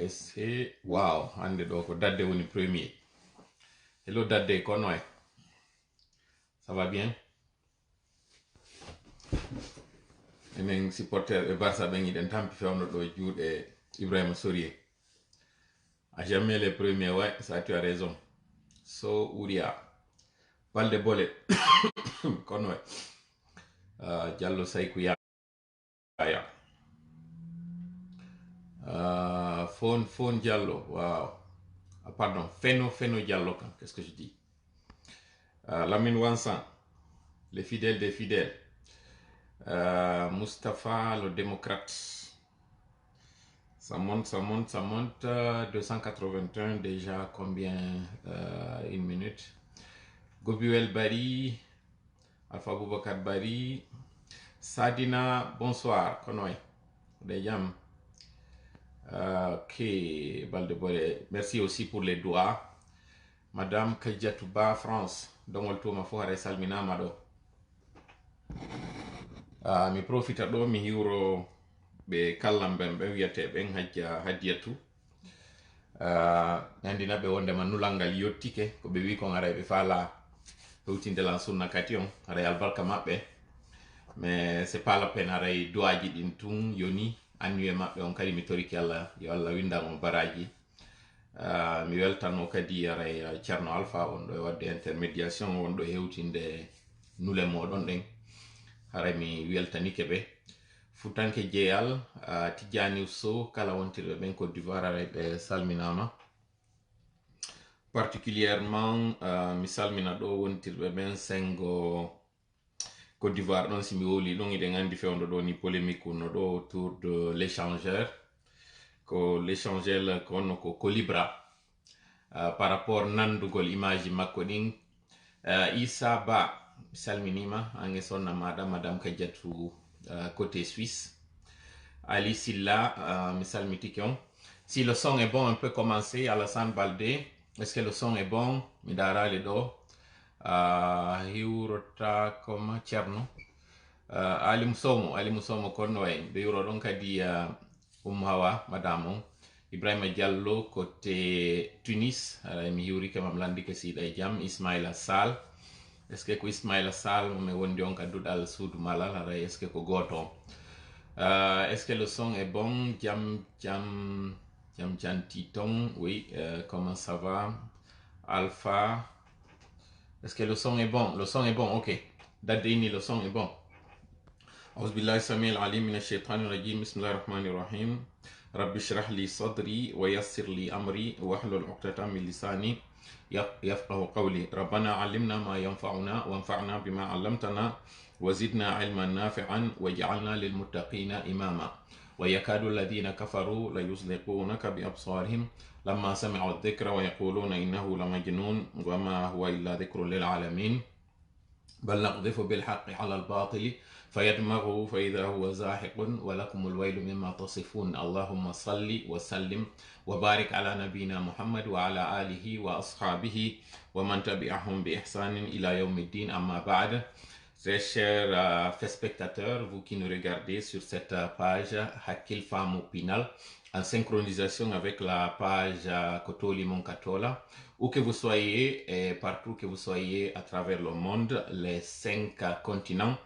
c'est wow, hande do ko dadde woni premier. Hello dadde kono e. Ça va bien? Enen supporter e Barça ben iden tampi fewno do juude Ibrahima Sorié. À jamais les premiers, ouais, ça tu as raison. So Ouria. Balde bole. Kono e. Diallo Saykou Yaya. Phone Diallo, wow. Ah, pardon, Feno Diallo, qu'est-ce que je dis? Lamine Wansan, les fidèles des fidèles. Mustapha, le démocrate. Ça monte. 281 déjà, combien? Une minute. Gobuel Bari, Alpha Boubacar Bari. Sadina, bonsoir. Konoy. Deyam. Ok, Baldebore. Merci aussi pour les doigts. Madame Kajatouba, France. Dongol Touma Fouare Salmina Mado. Mi profita ɗo mi hiwro ɓe kallam ɓen ɓe wiyete ɓen hajja hadiyatu andina ɓe wondema nulal ngal yottike ko ɓe wi kon ara ɓe faala hewtindelan sunna kati on aray albarka maɓɓe mais c'est pas la peine aray duwaji ɗin tun yoni annuye maɓɓe on kadi mi toriki Allah yo Allah windamo baraji mi weltanno kadi aray Ceerno Alpha on ɗo e wadde intermédiation on ɗo hewtinde nule moɗon ɗen haray mi weltanike ɓe futanke jeyal Tidjani Sow kala wontirɓe ɓen Côte d'Ivoire aray ɓe salminama particulièrement mi salmina ɗo wontirɓe ɓen sengo Côte d'Ivoire ɗon si mi woli ɗon iɗen andi fewndo ɗo ni polémique no ɗo autour de l'échangeur ko l'échangeur kono ko Colibra par rapport nandugol image makko ɗin Issa Ba salminima ange sonna maɗa madame Kadiatou côté Suisse. Ali Silla mi salmitike on. Si le son est bon, on peut commencer. Alassane Baldé, est-ce que le son est bon? Mi darali ɗo hiwrota comme Ceerno Ali Musomo konno en ɓe hiwro ɗon kadi Hawa madame on. Ibrahima Diallo côté Tunis mi hiwrike mam landike siɗa e jaam. Ismaïla Sall, est-ce que ko Ismaïla Sall mi wondi on kadduɗal suudu malal aray est-ce que ko goto est-ce que le son est bon? Jam Titon, oui, comment ça va? Alpha, est-ce que le son est bon? Le son est bon, ok. Dadini, le son est bon. أعوذ بالله السميع العليم من الشيطان الرجيم بسم الله الرحمن الرحيم رب اشرح لي صدري ويسر لي أمري واحلل عقدة من لساني يفقه قولي ربنا علمنا ما ينفعنا وانفعنا بما علمتنا وزدنا علما نافعا واجعلنا للمتقين إماما ويكاد الذين كفروا ليزلقونك بأبصارهم لما سمعوا الذكر ويقولون إنه لمجنون وما هو إلا ذكر للعالمين بل نقذف بالحق على الباطل فيدمغه فإذا هو زاهق ولكم الويل مما تصفون اللهم صل وسلم وبارك على نبينا محمد وعلى آله وأصحابه ومن تبعهم بإحسان إلى يوم الدين أما بعد. Très chers spectateurs, vous qui nous regardez sur cette page Hakil Famo Pinal, en synchronisation avec la page Kotoli Monkatola, où que vous soyez et partout que vous soyez à travers le monde, les 5 continents,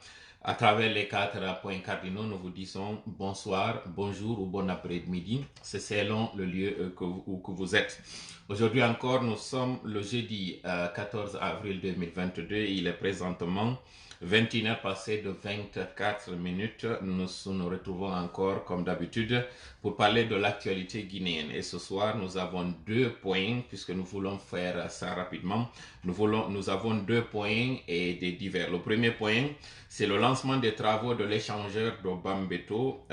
à travers les 4 points cardinaux, nous vous disons bonsoir, bonjour ou bon après-midi. C'est selon le lieu où que vous êtes. Aujourd'hui encore, nous sommes le jeudi 14 avril 2022. Il est présentement 21h passées de 24 minutes. Nous nous retrouvons encore comme d'habitude pour parler de l'actualité guinéenne. Et ce soir, nous avons 2 points puisque nous voulons faire ça rapidement. Nous avons 2 points et des divers. Le premier point, c'est le lancement des travaux de l'échangeur de Bambeto.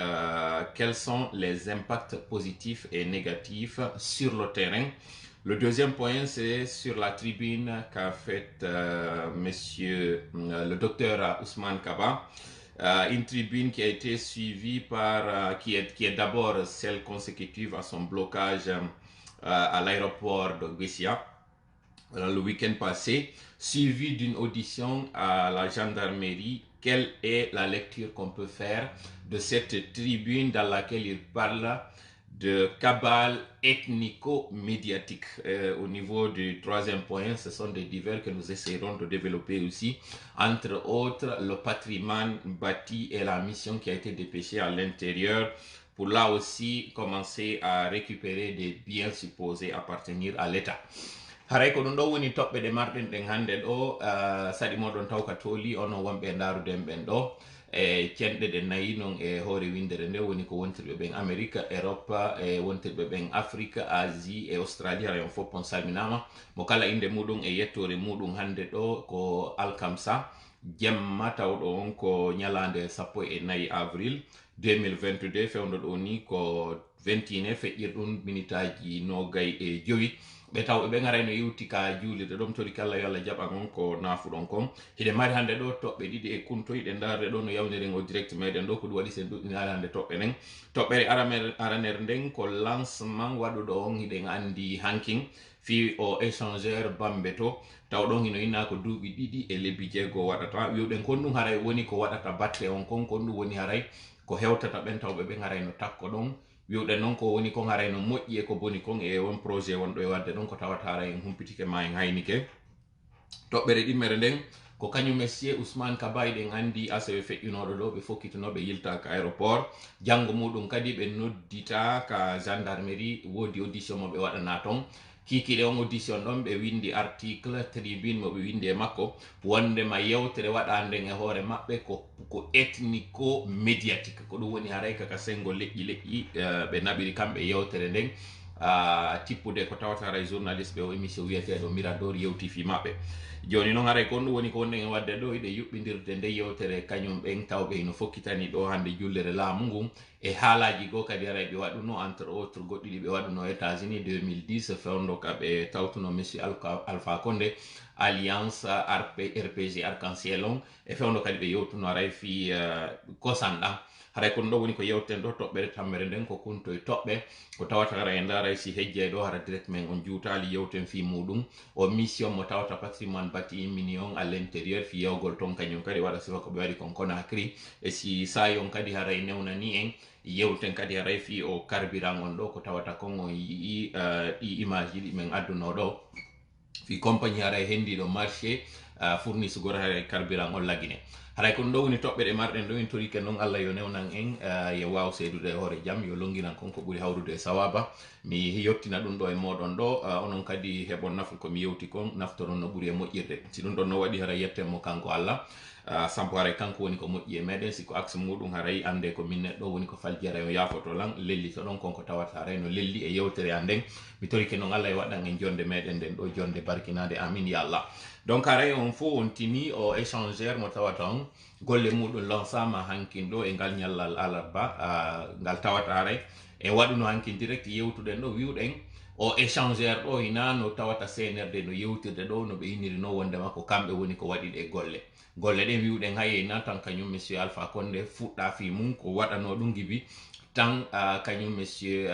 Quels sont les impacts positifs et négatifs sur le terrain? Le deuxième point, c'est sur la tribune qu'a faite le docteur Ousmane Kaba. Une tribune qui a été suivie par, qui est d'abord celle consécutive à son blocage à l'aéroport de Guessia le week-end passé, suivie d'une audition à la gendarmerie. Quelle est la lecture qu'on peut faire de cette tribune dans laquelle il parle de cabale ethnico-médiatique. Au niveau du troisième point, ce sont des divers que nous essaierons de développer aussi, entre autres le patrimoine bâti et la mission qui a été dépêchée à l'intérieur, pour là aussi commencer à récupérer des biens supposés appartenir à l'État. haray ko ɗum ɗo woni toɓɓe ɗe marɗen ɗen hannde ɗo saɗi moɗon taw ka tooli ono wonɓe ndaruden ɓen ɗo e cenɗe ɗe nayi noon e hoore windere nde woni ko wontirɓe ɓen Amérique, Europe, e wontirɓe ɓen Afrique, Asie e Australie. Haray on fof on salminama mo kala inde muɗum e yettore muɗum hannde ɗo ko alkamsa jemma tawɗo on ko ñalande 14 avril 2022 fewndo ɗo ni ko 21 feƴƴirɗum minitaji nogay e joyi ɓe tawɓe ɓe garayno yewti ka juulirde ɗum tori kala yo Allah jaɓan on ko nafuɗon kon hiɗe mari hannde ɗo toɓɓe ɗiɗi e kuntoyɗe darde ɗo no yawniren o direct meɗen ɗo ko ɗum waɗi sen ɗuɗɗinare hannde toɓɓe nden toɓɓere aranere nden ko lancement waɗuɗo on hiɗen andi hankin fi o échangeur bambe to tawɗon hino inna ko duuɓi ɗiɗi e lebbi jeego waɗata wiwɗen kon ɗum haray woni ko waɗata batte on kon ɗum woni haray ko hewtata ɓen tawɓe ɓe garayno takko ɗon wiwɗen noon ko woni kon haray no moƴƴi e ko boni kon e won projet wonɗo e wadde ɗon ko tawata haray en humpitike ma en haynike toɓɓere ɗimmere nden ko kañum monsieur Ousmane Kabay ɗen andi asewe feƴƴunoɗo ɗo ɓe fokkitinoɓe yilta ka aéroport janngo muɗum kadi ɓe noddita ka gendarmerie woodi audition mo ɓe waɗana ton kikiɗe on audition ɗon ɓe windi article tribune mo ɓe windi e makko wondema yewtere waɗanden e hoore maɓɓe ko ethnico médiatique ko ɗum woni haray kaka sengo leƴƴi ɓe naɓiri kamɓe yewtere nden tippude ko tawata haray journaliste ɓe o émission wiyeteɗo Mirador yewti fi maɓɓe joni noon haray kon ɗum woni ko wonɗen e wadde ɗo hiɗe yuɓɓidirde nde yewtere kañum ɓen tawɓe no fokkitani ɗo hande jullere laamu ngun e haalaji goo kadi haray ɓe waɗuno entre autres goɗɗi ɗi ɓe waɗuno États-Unis 2010 fewndo ka ɓe tawtuno monsieur Alpha Condé alliance RPG arc-en-ciel on e fewndo kadi ɓe yewtuno haray fi kosanɗam haray kono ɗo woni ko yewten ɗo toɓɓere tammere nden ko kunto e toɓɓe ko tawata hara e ndaray si hejjay ɗo hara direct men on juutali yewten fi muɗum o mission mo tawata patrimoine bâti immini on à l'intérieur fi yewgol ton kañum kadi waɗa sifa ko ɓe waɗi kon Conakry e si sayon kadi haray newnani en yewten kadi haray fi o carburant on ɗo ko tawata kon on yii ɗi image ji ɗi men adduno ɗo fi compagnie haray hendiɗo marché fournissugol haray carburant on lagine haray ko ɗum ɗo woni toɓɓe ɗe marɗen ɗo en torike noon Allah yo newnan en yo waw seedude e hoore jaam yo longinan konko ɓuuri hawrude e sawaba mi yettina ɗum ɗo e moɗon ɗo onon kadi heɓon nafu komi yewti kon naftoron no ɓuuri e moƴƴirde si ɗum ɗon no waɗi haray yettenmo kanko Allah sampo haray kanko woni ko moƴƴi e meɗen siko axe muɗum haray ande ko min neɗɗo woni ko falji haray o yafoto lan lellito ɗon konko tawata haray no lelli e yewtere an nden mi torike noon Allah e waɗan en jonde meɗen nden ɗo jonde barkinade amin ya Allah donc haray on fo on tini o échangeur mo tawata on golle muɗum lansama hankin ɗo e ngal ñallal alarba ngal tawata haray e waɗuno hankin direct yewtuɗen ɗo wiwɗen o échangeur ɗo hina no tawata senerde no yewtirde ɗo no ɓe iniri no wondema ko kamɓe woni ko waɗi ɗe golle ɗen wiwɗen hayeyna tan kañum monsieur Alpha Condé fuɗɗa fi mum ko waɗano ɗum gibi tan kañum monsieur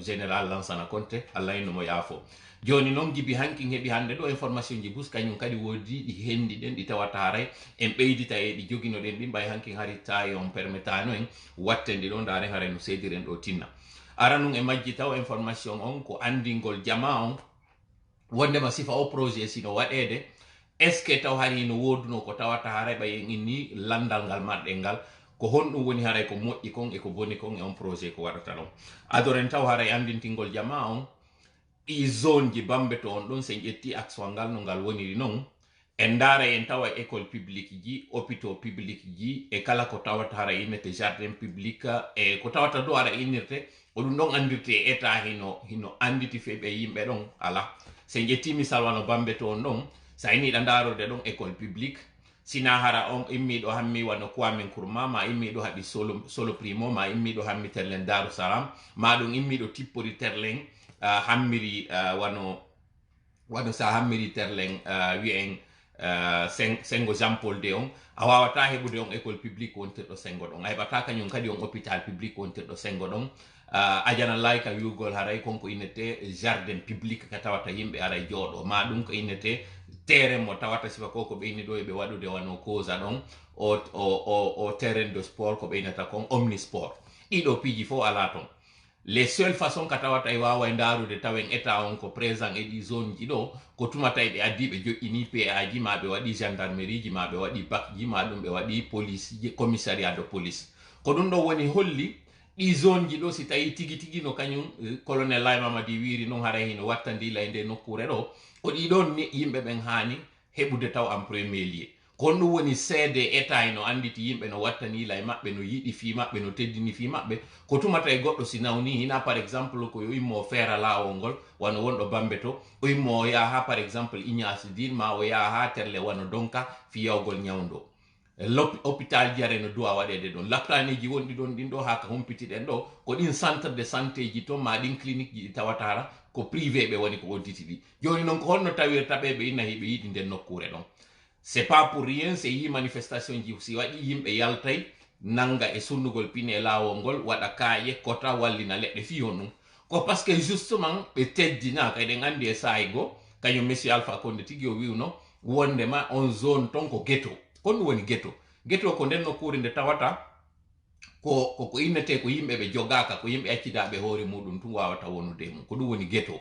général Lansana Conté Allah innomo yaafo joni noon jibi hankin heɓi hande ɗo information ji bus kañum kadi woodi ɗi hendi ɗen ɗi tawata haray en ɓeydita e ɗi joginoɗen ɗin ɓay hankin hari tawi on permettano en wattendi ɗo ndaren haray no seediren ɗo tinna ara nun e majji taw information on ko andingol jama on wondema sifa o projet sino waɗede est ce que taw hari no woduno ko tawata haray ɓay en inni landal ngal marɗen ngal ko honɗum woni haray ko moƴƴi kon e ko boni kon e on projet ko waɗata ɗon adoren taw haray andintingol jama on ɗi zone ji bambe to on ɗon sen ƴetti axe ngal no ngal woniri noon en daara en tawa école publique ji hôpitaux publique ji e kala ko tawata hara innete jardin public e ko tawata do ara innirte o ɗum ɗon andirte e état hino anditi feɓe yimɓe ɗon ala sen ƴetti misal wano bambe to on ɗon sa iniɗa darorde ɗon école publique sina hara on immiɗo hammi wano Kwame Nkrumah ma immiɗo haɓi solo primo ma immiɗo hammi terlen Darou Salam ma ɗum immiɗo tippori terlen hammiri wano sa hammiri terlen wi'en sengo Jean Paul de on a wawata heɓude on école publique wontirɗo sengo ɗon a heɓata kañum kadi on hôpital publique wontirɗo sengo ɗon ajana lay ka wiugol haray konko innete jardin public ka tawata yimɓe aray jooɗo ma ɗum ko innete terrain mo tawata sifa ko ɓe inni ɗo eɓe waɗude wano causa ɗon o terrain de sport ko ɓe innata kon omnisport ɗiɗo piiji fof ala ton les seules façons ka tawata e wawa ndarude tawen état on ko présent e ɗi zone ji ɗo ko tumata ɓe addi ɓe joƴƴini PA ji ma ɓe waɗi gendarmerie ji ma ɓe waɗi bac ji ma ɗum ɓe waɗi police commissariat de police ko ɗum ɗo woni holli ɗi zone ji ɗo si tawi tigi tigi no kañum colonel Lay Mamadi wiri noon haray hino wattandila e nde nokkure ɗo ko ɗiɗon yimɓe ɓen hani heɓude taw en premier lieu kon ɗum woni seede état eno anditi yimɓe no wattanila e maɓɓe no yiɗi fi maɓɓe no teddini fi maɓɓe ko tumata e goɗɗo si nawni hina par exemple ko yo immo feera lawol ngol wano wonɗo bambe to o immo o yaha ha par exemple Ignace Dine ma o yaha ha terle wano donka fi yawgol ñawdo l'hôpital jare no duwa waɗede ɗon laptaneji wonɗi ɗon ɗin ɗo ha ka humpitiɗen ɗo ko ɗin centre de santé ji to ma ɗin clinique ji ɗi tawatara ko privé ɓe woni ko odditi ɗi joni noon ko holno tawirta ɓe ɓe inna hiɓe yiɗi nden nokkure ɗon c'est pas pour rien c'est yi manifestation ji si waɗi yimɓe yaltay nanga e sunnugol pine e lawol ngol waɗa kaaƴe kota wallina leɗɗe fi on ɗum ko parce que justement ɓe teddina kayɗen andi e saayi go kañum monsieur Alpha Condé tigi o wiwno wondema on zone ton ko ghetto kon ɗum woni ghetto ko nden nokkure nde tawata ko innete ko yimɓe ɓe jogaka ko yimɓe accidaɓe hoore muɗum tum wawata wonude mum ko ɗum woni ghetto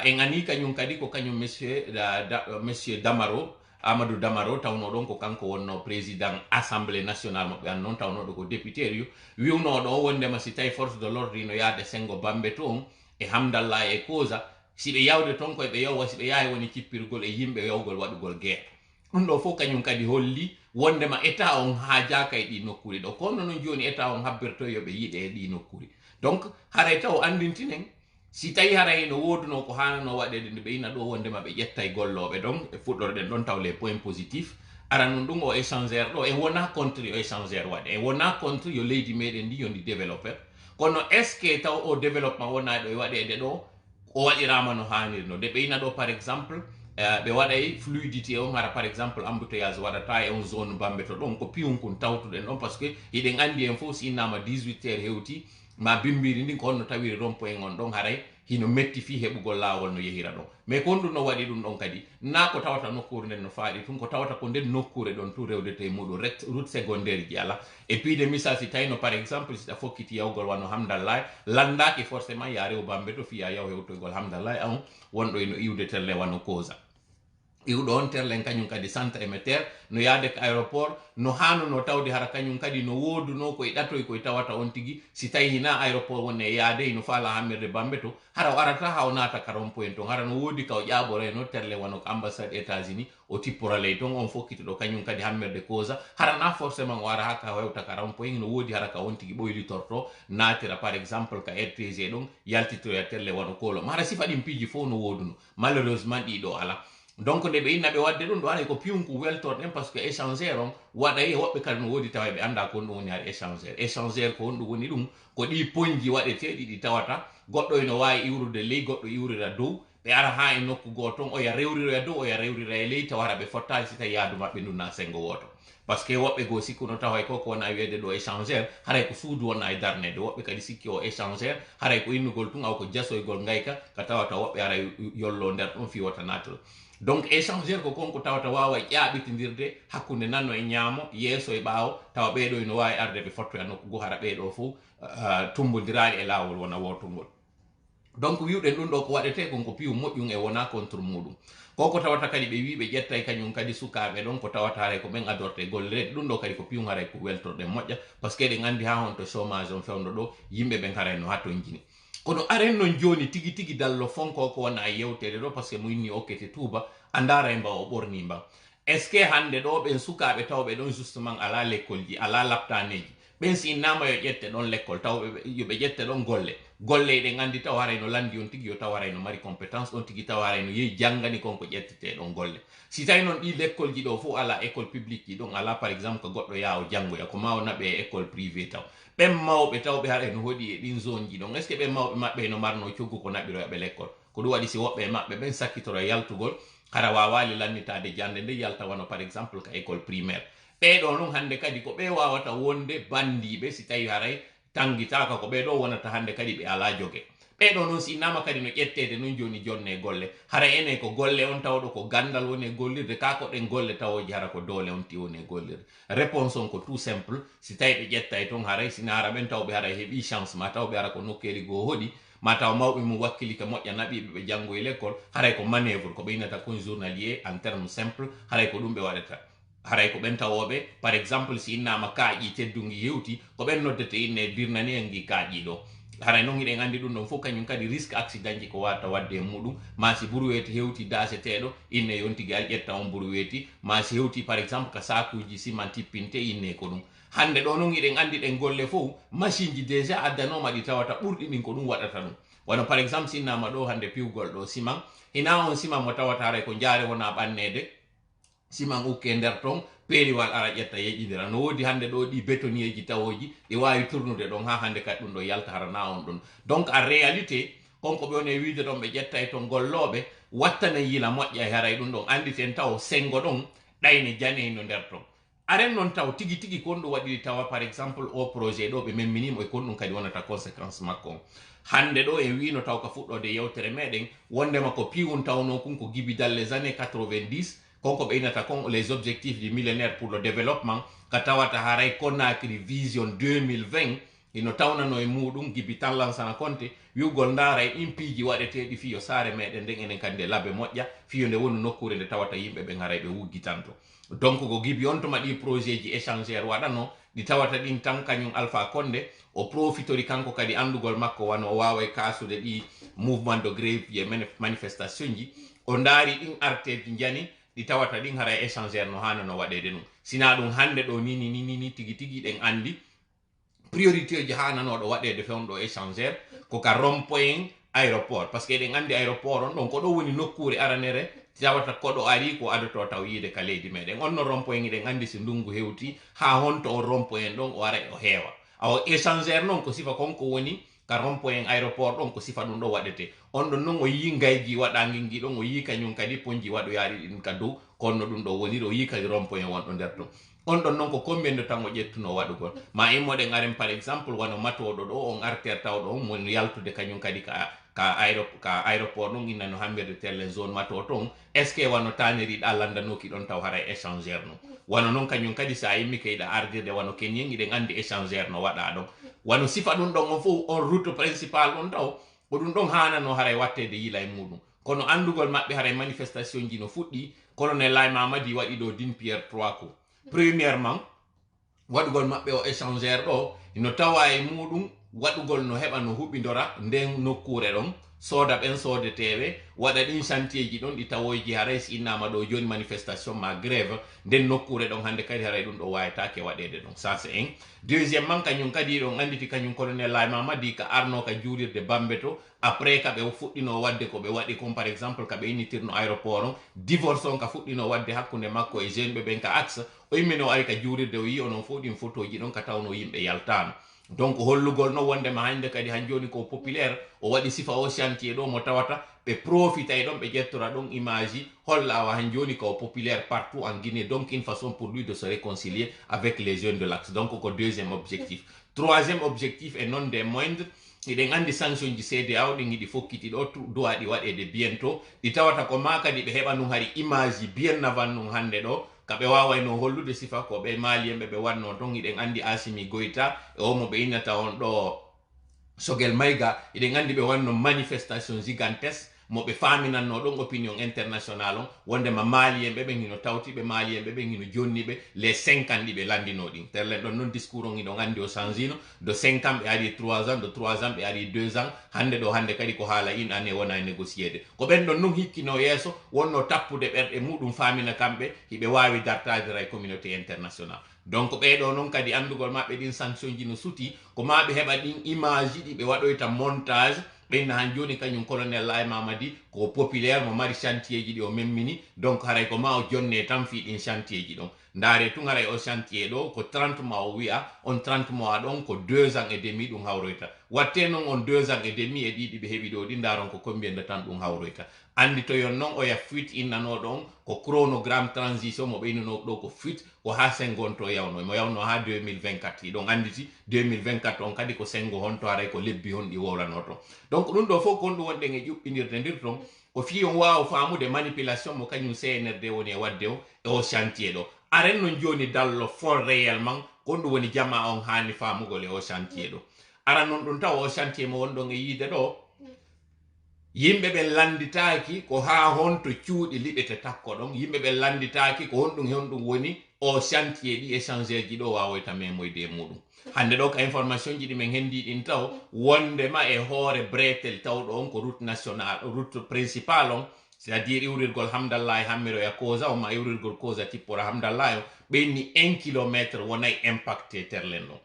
en ani kañum kadi ko kañum monsieur Damaro Amadou Damaro tawno ɗon ko kanko wonno président assemblée nationale maɓɓe an noon tawnoɗo ko député rio wiwnoɗo o wondema si tawi force de l'ordre no yaade sengo bambe toon e hamdallah e causa si ɓe yawde toon koye ɓe yewwa si ɓe yaawi woni cippirgol e yimɓe yawgol waɗugol guerre ɗum ɗo fof kañum kadi holli wondema état on haajaka e ɗi nokkuri ɗo kono noon joni état on habbirto yoɓe yiiɗe e ɗi nokkuri donc haray taw andintinen si tawi haray no woduno ko hanano waɗede nde ɓe ina ɗo wondema ɓe ƴetta e golloɓe ɗon e fuɗɗorɗen ɗon taw les points positifs ara non ɗum o échangeur ɗo en wona contre yo échangeur waɗe en wona contre yo leydi meɗen ndi yondi développeur kono est ce que taw o développement wona ɗo e waɗede ɗo o waɗirama no hanniri no nde ɓe ina ɗo par exemple ɓe waɗay fluidité on hara par exemple embouteillage waɗata e on zone bambe to ɗon ko piwunkun tawtuɗen ɗon par ce que hiɗen andi en fof si innama 18 heures hewti ma bimbiri ndin ko honno tawiri rond point on ɗon haray hino metti fi heɓugol laawol no yehira ɗon mais kon ɗum no waɗi ɗum ɗon kadi na ko tawata nokkure nden no faaɗi tun ko tawata ko nden nokkure ɗon tout rewdete muɗum route secondaire ji ala et puis de misal si tawino par exemple si ta fokkiti yawgol wano hamdallah landaki forcément ya rew bambe to fiya yaw hewtoygol hamdallah on wonɗo eno iwde telle wano causa iwɗo on terlen kañum kadi centre émetteur no yaade ko aéroport no hanuno tawde hara kañum kadi no woduno koye ɗatoy koye tawata on tigi si tawi hina aéroport wonne yaade ino faala hammirde bambe to hara o arata ha o naata ka rond point ton hara no wodi ka o ƴaɓoreno terle wano ko ambassade États-Unis o tippora ley ton on fokkiti ɗo kañum kadi hammirde causa hara na forcément o ara ha ka hewta ka rond point no wodi hara ka on tigi ɓoylitorto natira par exemple ka RTG ɗon yaltitoya terle wano kolom hara sifa ɗin piiji fof no woduno malheureusement ɗiɗo ala donc nde ɓe inna ɓe wadde ɗum ɗo aray ko piyunku weltorɗen par ce que échangeur on waɗay woɓɓe kadi no woodi tawa ɓe anda ko ɗum woni har échangeur ko honɗum woni ɗum ko ɗi poñji waɗeteɗi ɗi tawata goɗɗo eno wawi iwrude ley goɗɗo iwrira dow ɓe ara ha e nokku goo ton oya rewriroya dow oya rewrira e ley tawa hara ɓe fottali si tawi yaadu maɓɓe ndunna sengo woto par ce que woɓɓe goo sikkuno tawa ko wona wiyede ɗo échangeur haray ko suudu wona e darnede woɓɓe kadi sikki o échangeur haray ko innugol tun aw ko jasoygol ngayka ka tawata woɓɓe ara yollo nder ɗon fi wota natoro donc échangeur ko konko tawata wawa ƴaɓitindirde hakkude nano e ñaamo yeeso e ɓaawo tawa ɓeeɗo ino wawi arde ɓe fottoya nokku go hara ɓeeɗo fof tumbodiraɗi e laawol wona wotongol donc wiwɗen ɗum ɗo ko waɗete konko piiw moƴƴum e wona contre muɗum koko tawata kadi ɓe wi ɓe ƴettay kañum kadi sukaɓe ɗon ko tawata haray ko ɓen adorte gollirede ɗum ɗo kadi ko piiw haray ko weltorɗen moƴƴa par ce que ɗen andi ha honto chômage on fewno ɗo yimɓe ɓen haray no hatton jini kono aren non joni tigi tigi dallo fonko ko wona e yewtere ɗo par ce que mo inni okkete tuuba andara e mba o ɓorni mba est ce que hande ɗo ɓen sukaɓe tawɓe ɗon justement ala l'école ji ala laptaneji ɓen si innama yo ƴette ɗon l'école tawɓe yoɓe ƴette ɗon golle ɗen andi taw haray no landi on tigi yo taw haray no mari compétence ɗon tigi taw haray no yehi janggani konko ƴettete ɗon golle si tawi noon ɗi l'école ji ɗo fof ala école publique ji ɗon ala par exemple ko goɗɗo yawo janggoya ko ma o naɓe e école privé taw ɓen mawɓe tawɓe haɗa no hoɗi e ɗin zone ji ɗon est ce que ɓen mawɓe maɓɓe no marno coggu ko naɓiroyaɓe l'école ko ɗum waɗi si woɓɓe maɓɓe ɓen sakkitoro yaltugol hara wawali lannitade jande nde yalta wano par exemple ka école primaire ɓeɗo noon hande kadi ko ɓe wawata wonde bandiɓe si tawi haray tanguitaka ko ɓeɗo wonata hande kadi ɓe ala jogue ɓeɗo noon si innama kadi no ƴettede non joni jonne golle hara ene ko golle on tawɗo ko gandal woni e gollirde ka ko ɗen golle tawoji hara ko doole on ti woni e gollirde réponse on ko tout simple si tawi ɓe ƴettay toon haray sina hara ɓen tawɓe hara heeɓi chance ma tawɓe hara ko nokkeli goo hoɗi ma taw mawɓe mum wakkili ka moƴƴa naɓiɓe ɓe janngo e l'école haray ko manœuvre ko ɓe innata kon journalier en terme simple haray ko ɗum ɓe waɗata haray ko ɓen tawoɓe par exemple si innama kaaƴi teddungi hewti ko ɓen noddete inne dirnani en gi kaaƴi ɗo haray noon hiɗen andi ɗum ɗon fof kañum kadi risque accident ji ko wawata wadde e muɗum ma si brouette hewti daseteɗo inne yon tigui al ƴetta on brouette ma si hewti par exemple ka sakuji ciment tippinte inne ko ɗum hande ɗo noon hiɗen andi ɗen golle fof machine ji déjà addanoma ɗi tawata ɓurɗi ɗin ko ɗum waɗata ɗum wono par exemple si innama ɗo hande piwgol ɗo ciment hina on ciment mo tawata haray ko jaare wona ɓannede ciment ukke nder ton peeriwal ara ƴetta yeƴidira no wodi hande ɗo ɗi bétonnier ji tawoji ɗi wawi tournude ɗon ha hande kadi ɗum ɗo yalta harana on ɗon donc en réalité konko ɓe woni wiide ɗon ɓe ƴetta e ton golloɓe wattana yila moƴƴa e haray ɗum ɗon anditen taw sengo ɗon ɗayne janeyno nder ton aren noon taw tigi tigi kon ɗum waɗiri tawa par exemple o projet ɗo ɓe memminimo e kon ɗum kadi wonata conséquence makko on hande ɗo en wino taw ka fuɗɗode yewtere meɗen wondema ko piwum tawno kun ko gibi dans les années 90 konko ɓe innata kon les objectifs du millénaire pour le développement ka tawata haray Conakry vision 2020 ino tawnano e muɗum gibi tan lansana konte wiwgol ndaara e ɗin piiji waɗeteɗi fiyo saare meɗen nden enen kandi labbe moƴƴa fiyo nde woni nokkure nde tawata yimɓe ɓe garay ɓe wuggitanto donc ko gibi on toma ɗi projet ji échangére waɗano ɗi tawata ɗin tan kañum Alpha Condé o profitori kanko kadi andugol makko wano o wawa kasude ɗi mouvement de grève e manifestation ji o ndaari ɗin arteji jani ɗi tawata ɗin hara échangére no hanno waɗede ɗum sina ɗum hande ɗo ni tigi tigi ɗen andi priorité ji hananoɗo waɗede fewɗo échangére ko ka rond point aéroport par ce que eɗen andi aéroport on ɗon ko ɗo woni nokkure aranere tawata koɗo ari ko adoto taw yiide ka leydi meɗen on no rond point ɗen andi si ndungu hewti ha honto o rond point ɗon o ara o heewa awa échangére noon ko sifa konko woni ka rond point aéroport ɗon ko sifa ɗum ɗo waɗete on ɗon noon o yi gayji waɗagui gi ɗon o yi kañum kadi ponji waɗoyaɗi ɗin ka dow konno ɗum ɗo woniri o yi kadi rond point wonɗo nder ton on ɗon noon ko combien de temps o ƴettuno waɗugol ma immoɗen aren par exemple wano matoɗo ɗo on artère tawɗo on mon yaltude kañum kadi ka aéroport ɗum innano hambirde telle zone mato ton est ce que wano taniriɗa landanoki ɗon taw haray échangére no wano noon kañum kadi sa yimmi keyɗa ardirde wano kenien iɗen andi échangére no waɗa ɗon wano sifa ɗum ɗon on fof on route principal ɗon taw ko ɗum ɗon hanano haray wattede yila e muɗum kono andugol maɓɓe haray manifestation ji no fuɗɗi colonel Laye Mamadi waɗi ɗo d'une pierre trois coups premièrement waɗugol maɓɓe o échangére ɗo no tawa e muɗum waɗugol no heɓa no huɓidora nden nokkure ɗon sooda ɓen soodeteɓe waɗa ɗin chantier ji ɗon ɗi tawoyji haray si innama ɗo joni manifestation ma grève nden nokkure ɗon hande kadi haray ɗum ɗo wayatake waɗede ɗon ça c'est un deuxièmement kañum kadi ɗon anditi kañum colonel Laye Mamadi ka arno ka juulirde Bambe to après ka ɓe fuɗɗino wadde ko ɓe waɗi comme par exemple ka ɓe innitirno aéroport on divorce on ka fuɗɗino wadde hakkude makko e jeune ɓe ɓen ka axe o yimmino ari ka juulirde o yi onon fof ɗin photo ji ɗon ka tawno yimɓe yaltano donc hollugol no wondema hande kadi han joni ko populaire o waɗi sifa o chantier ɗo mo tawata ɓe profita e ɗon ɓe ƴettora ɗon image ji holla awa han joni ko populaire partout en Guinée donc une façon pour lui de se réconcilier avec les jeunes de l'axe donc ko deuxième objectif troisième objectif et non des moindres iɗen andi sanction ji CEDEAO ɗin iɗi fokkiti ɗo duwaɗi waɗede bientôt ɗi tawata ko ma kadi ɓe heɓa num hari image ji bien avant num hande ɗo kaɓe wawayno hollude sifa ko ɓe malien ɓe wanno ton iɗen andi Assimi Goïta e omo ɓe innata on ɗo Choguel Maïga iɗen andi ɓe wanno manifestation gigantesque mo ɓe faminanno ɗon opinion international on wondema malien ɓe ɓen hino tawtiɓe malien ɓe ɓen hino jonniɓe les 5 ans ɗi ɓe landino ɗin terlen ɗon noon discours on iɗon andi o changino de 5 ans ɓe ari 3 ans de 3 ans ɓe ari 2 ans hande ɗo hande kadi ko haala in année wona e négociéde ko ɓen ɗon noon hikkino yeeso wonno tappude ɓerɗe muɗum famina kamɓe hiɓe wawi dartadira e communauté international donc ɓeɗo noon kadi andugol maɓɓe ɗin sanction ji no suuti ko ma ɓe heɓa ɗin image ɗi ɓe waɗoyta montage ɓenna han joni kañum colonel Laye Mamadi ko populaire mo mari chantier ji ɗi o memmini donc haray ko ma o jonne tan fiɗin chantier ji ɗon ndaare tun haray o chantier ɗo ko 30 mois o wi'a on 30 mois ɗon ko 2 ans et demi ɗum hawroyta watte noon on 2 ans et demi e ɗiɗi ɓe heeɓi ɗo ɗi ndaron ko combien de temps ɗum hawroyta andi to yon non o ya fuite innano ɗon ko chronogramme transition mo ɓeynino ɗo ko fuite ko ha sengo on to yawno mo yawno ha 2024 ɗon anditi 2024 on kadi ko sengo honto aray ko lebbi hon ɗi worano to donc ɗum ɗo fof kon ɗum wonɗen e ƴuɓɓinirde ndir ton ko fi on wawa famude manipulation mo kañum CNRD woni e wadde o chantier ɗo aren no joni dallo fort réellement kon ɗum woni jama on hani famugol e o chantier ɗo aran non ɗum taw o chantier mo wonɗon e yiide ɗo yimɓe ɓe landitaki ko ha honto cuuɗi liɓete takko ɗon yimɓe ɓe landitaki ko honɗum woni o chantier ɗi échangeur ji ɗo wawoyta memoyde e muɗum hande ɗo ka information ji ɗi men hendi ɗin taw wondema e hoore bretel tawɗo on ko route national route principal on c'est à dire iwrirgol Hamdallah e hammiro ya kosa o ma iwrirgol kosa tippora Hamdallah o ɓenni 1 kilométre wonay impacté terlen ɗon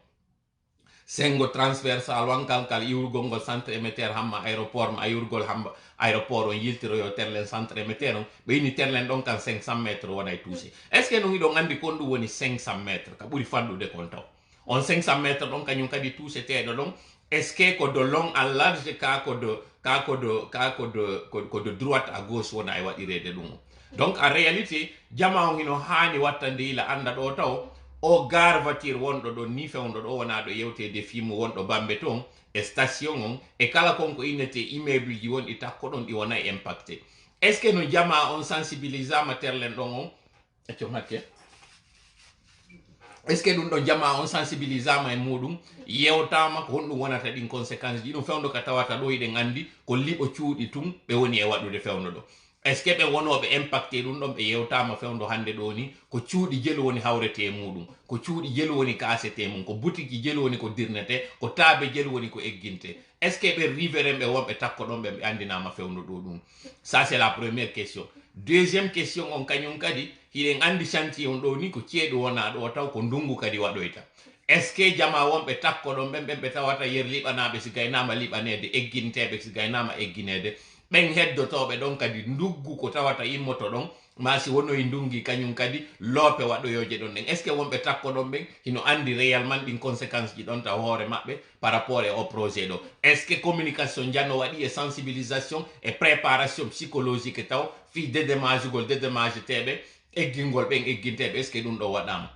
sengo transversal wankal kal iwrugol ngol centre émetteur hamma aéroport ma iwrugol hamba aéroport on yiltiroyo terlen centre émetteur on ɓeyni terlen ɗon kan 500 métres wonay touché est ce que non iɗon andi kon ɗum woni 500 métres ka ɓuri fanɗude kon taw on 500 métres ɗon kañum kadi touché teɗo ɗon est ce que ko de long à large ka ko de droite à gauche wona e waɗirede ɗum donc en réalité jama on ino hani wattande ila anda ɗo taw o gare voiture wonɗo ɗo ni fewdo ɗo wona ɗo yewtede fimu wonɗo bambe toon e station on e kala konko innete immeuble ji wonɗi takko ɗon ɗi wona impacté est ce que no jama on sensibilisama terlen ɗon on accom hakke est ce que ɗum ɗo jama on sensibilisama e muɗum yewtama ko honɗum wonata ɗin conséquence ji ɗum fewdo ka tawata ɗo hiɗen andi ko liɓo cuuɗi tum ɓe woni e waɗude fewdo ɗo est ce que ɓe wonoɓe impacté ɗum ɗon ɓe yewtama fewdo hande ɗo ni ko cuuɗi jelu woni hawrete e muɗum ko cuuɗi jelu woni kasete mum ko boutique jelu woni ko dirnete ko taabe jelu woni ko egginte est ce que ɓe riveren ɓe wonɓe takko ɗon ɓe andinama fewdo ɗo ɗum ça c'est la première question deuxième question on kañum kadi hiɗen andi chantier on ɗo ni ko ceeɗu wona ɗo taw ko ndungu kadi waɗoyta est ce que jama wonɓe takko ɗon ɓe tawata yer liɓanaɓe si gaynama liɓanede egginteɓe si gaynama egginede ɓen heddotoɓe ɗon kadi nduggu ko tawata immoto ɗon ma si wonoyi ndungi kañum kadi loope waɗoyoje ɗon ɗen est ce que wonɓe takko ɗon ɓen hino andi réellement ɗin conséquence ji ɗon taw hoore maɓɓe par rapport e o projet ɗo est ce que communication janno waɗi e sensibilisation e préparation psychologique taw fi dédommage teɓe eggingol ɓen egginteɓe est ce que ɗum ɗo waɗama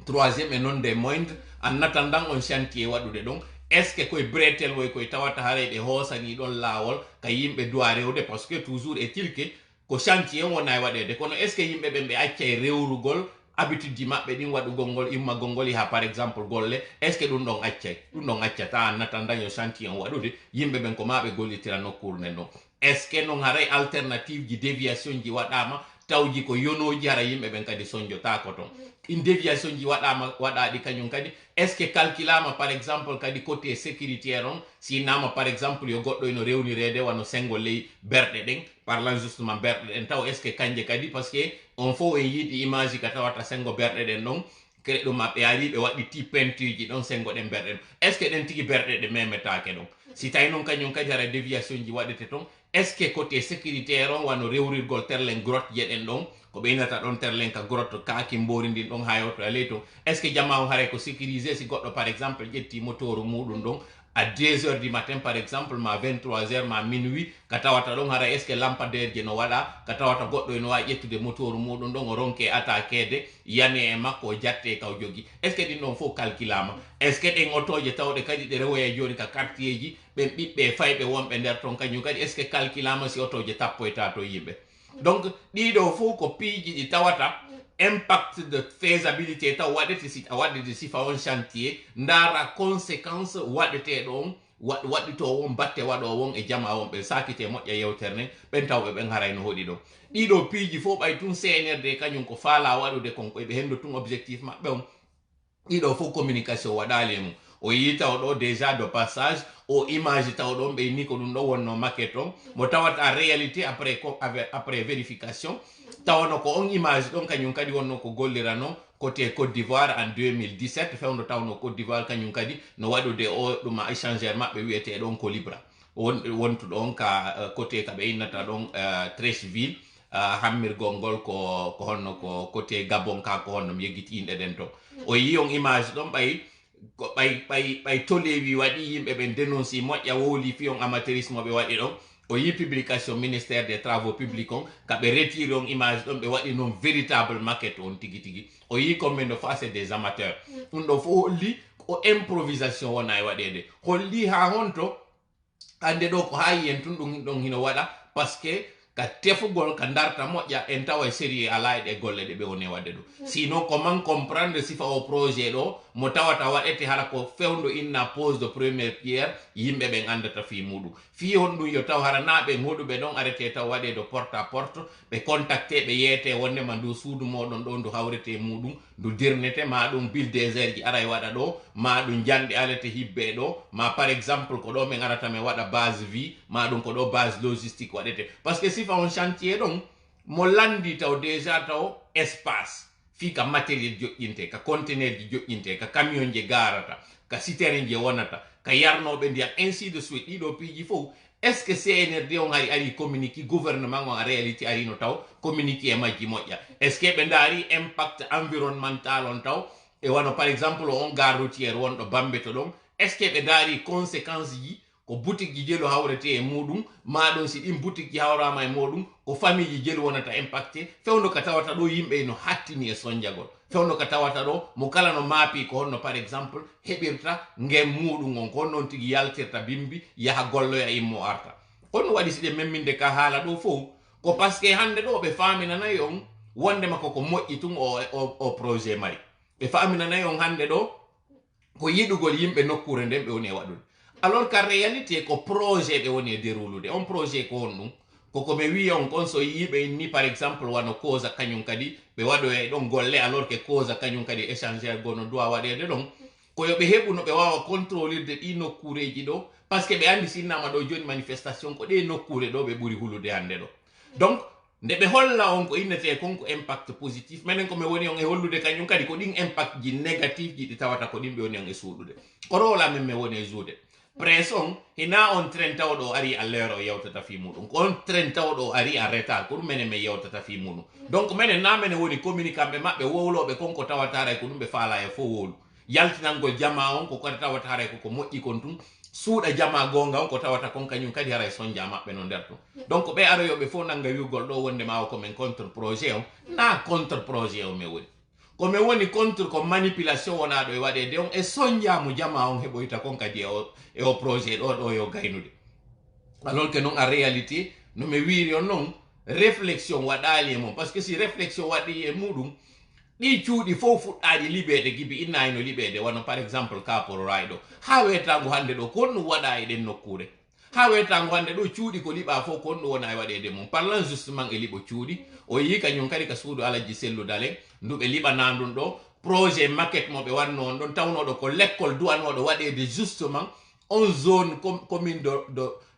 troisiéme et non des moindres en attendant on chantier waɗude ɗon est ce que koye bretel woy koye tawata haray ɓe hoosani ɗon laawol ka yimɓe doit rewde par ce que toujours est il que ko chantier on wona e waɗede kono est ce que yimɓe ɓen ɓe acca e rewrugol habitude ji maɓɓe ɗin waɗugol ngol immagol ngol yaha par exemple golle est ce que ɗum ɗon accay ɗum ɗon accata en attendant yo chantier on waɗude yimɓe ɓen ko maɓe gollitira nokkure nden ɗon est ce que non haray alternative ji déviation ji waɗama tawji ko yonoji hara yimɓe ɓen kadi soñjotako ton une déviation ji waɗaɗi kañum kadi est ce que calculama par exemple kadi côté sécuritaire on sinama par exemple yo goɗɗo ino rewnirede wano sengo ley berɗe ɗen parlant justement berɗe ɗen taw est ce que kanje kadi par ce que on fo en yiiɗi image ka tawata sengo berɗe ɗen ɗon kre ɗum maɓɓe ari ɓe waɗi ti peinture ji ɗon sengo ɗen berɗe ɗon est ce que ɗen tigui berɗe ɗe memetake ɗon si tawi noon kañum kadi hara déviation ji waɗete ton est ce que côté sécuritaire on wano rewrirgol terlen grotte jeɗen ɗon ko ɓeynata ɗon terlen ka grotte kaaki mbori ndin ɗon ha yewto aley to est ce que jama o haray ko sécurisé si goɗɗo par exemple ƴetti motoru muɗum ɗon à 2 heures du matin par exemple ma 23 heures ma minuit ka tawata ɗon haray est ce que lampadaire je no waɗa ka tawata goɗɗo eno wawi ƴettude motoru muɗum ɗon o ronke attaquede yane e makko o jatte kaw jogui est ce que ɗin ɗon fof calculama est ce que ɗen otoje tawɗe kadi ɗe rewoye joni ka quartier ji ɓen ɓiɓɓe fayɓe wonɓe nder ton kañum kadi est ce que calculama si otoje tappoyta to yimɓe donc ɗiɗo fof ko piiji ɗi tawata impact de faisabilité taw waɗete si a waɗede sifa on chantier ndara conséquence waɗeteɗo on waɗito won batte waɗo won e jama won ɓe sakite moƴƴa yewtere nden ɓen tawɓe ɓen harayno hoɗi ɗo ɗiɗo piiji fof ɓay tun CNRD kañum ko faala waɗude konko eɓe hendo tun objectif maɓɓe on ɗiɗo fof communication waɗali mum o yi taw ɗo déjà de passage o image taw ɗon ɓe ni ko ɗum ɗo wonno maquette on mo tawata réalité après vérification tawno ko on image ɗon kañum kadi wonno ko gollirano côté Côte d'Ivoire en 2017 fewno tawno Côte d'Ivoire kañum kadi no waɗude o ɗum échangeur maɓɓe wiyete ɗon Colibra wontu ɗon ka côté ka ɓe innata ɗon Treichville hammirgol ngol ko honno ko côté Gabon ka ko honno mi yeggiti inɗe ɗen to o yi on image ɗon ɓay tolewi waɗi yimɓe ɓe dénonci moƴƴa wowli fi on amateurisme ɓe waɗi ɗon o yi publication ministère des travaux publics on kaɓe retire on image ɗon ɓe waɗi noon véritable maquette on tigi tigi o yi combien de fois c'est des amateurs ɗum ɗo fof holli ko improvisation wona e waɗede holli ha honto hande ɗo ko ha yiyen tun ɗum hino waɗa par ce que ka tefugol ka darta moƴƴa en tawa série ala e ɗe golle ɗe ɓe woni wadde ɗum sinon comment comprendre sifa o projet ɗo mo tawata waɗete hara ko fewndo inna pose de première pierre yimɓe ɓen andata fi muɗum fi hon ɗum yo taw hara na ɓen hoɗuɓe ɗon arrêté taw waɗe de porte à porte ɓe contacté ɓe yeete wonnema ndu suudu moɗon ɗo ndu hawrete muɗum ndu dirnete ma ɗum bulldozer ji ara e waɗa ɗo ma ɗum janɗe alete hibbe ɗo ma par exemple ko ɗo min arata min waɗa base vie ma ɗum ko ɗo base logistique waɗete par ce que sifa on chantier ɗon mo landi taw déjà taw espace fi ka matériel joƴƴinte ka conteneur ji joƴƴinte ka camion je garata ka citerne je wonata ka yarnoɓe ndiyam ainsi de suite ɗiɗo piiji fof est ce que CNRD on ari communiqué gouvernement on en réalité ari no taw communiqué e majji moƴƴa est ce que ɓe ndaari impact environnemental on taw e wano par exemple on gare routiére wonɗo bambeto ɗon est ce que ɓe ndaari conséquence ji ko boutique ji jelu hawrete e muɗum maɗon si ɗin boutique ji hawrama e muɗum ko famille ji jelu wonata impacté fewno ka tawata ɗo yimɓe no hattini e sonjagol fewno ka tawata ɗo mo kala no maapi ko honno par exemple heɓirta ngem muɗum on ko honnoon tigi yaltirta bimbi yaha golloya immo arta honno waɗi siɗe memminde ka haala ɗo fof ko par ce que hande ɗo ɓe faminanayi on wondema koko moƴƴi tun o projet mari ɓe faminanayi on hande ɗo ko yiɗugol yimɓe nokkure nden ɓe woni e waɗude alors qu'en réalité ko projet ɓe woni e déroulude on projet ko on ɗum koko ɓe wi on kon so yiɓe ni par exemple wano cause kañum kadi ɓe waɗo e ɗon golle alors que cause kañum kadi échangeur gono doit waɗede ɗon ko yoɓe heɓu no ɓe wawa contrôlirde ɗi nokkureji ɗo par ce que ɓe andi sinnama ɗo joni manifestation ko ɗe nokkure ɗo ɓe ɓuuri hulude hande ɗo donc nde ɓe holla on ko innete konko impact positif minen komi woni on e hollude kañum kadi ko ɗin impact ji négatif ji ɗi tawata ko ɗin ɓe woni on e suuɗude ko rola min mi woni e juude presse on hina on train tawɗo ari à l'heure o yewtata fi muɗum ko on train tawɗo ari à retard ko ɗum menen min yewtata fi muɗum donc minen na menen woni communiquant maɓɓe wowloɓe konko tawatara ko ɗum ɓe faala e fo wowlu yaltinangol jama on ko kadi tawata haray koko moƴƴi kon tun suuɗa jama gonga on ko tawata kon kañum kadi haray sonja maɓɓe no nder ton donc ɓe aroyoɓe fof nanga wiugol ɗo wonde ma o komin contre projet o na contre projet o min woni komin woni contre ko manipulation wona ɗo e waɗede on e sonjamo jama on heɓoyta kon kadi e o projet ɗo yo gaynude alors que non en réalité no mi wiiri on noon réflexion waɗali e mum par ce que si réflexion waɗi e muɗum ɗi cuuɗi fof fuɗɗaɗi liɓede gibi innayi no liɓede wano par exemple kaporo ray ɗo ha wetango hande ɗo ko honɗum waɗa e ɗen nokkure ha wetango hande ɗo cuuɗi ko liɓa fof ko honɗum wona e waɗede mum parlant justement e liɓo cuuɗi o yi kañum kadi ka suudu alaji selludalen nduɓe liɓana ɗum ɗo projet maquette mo ɓe wanno on ɗon tawnoɗo ko l'école duwanoɗo waɗede justement on zone commune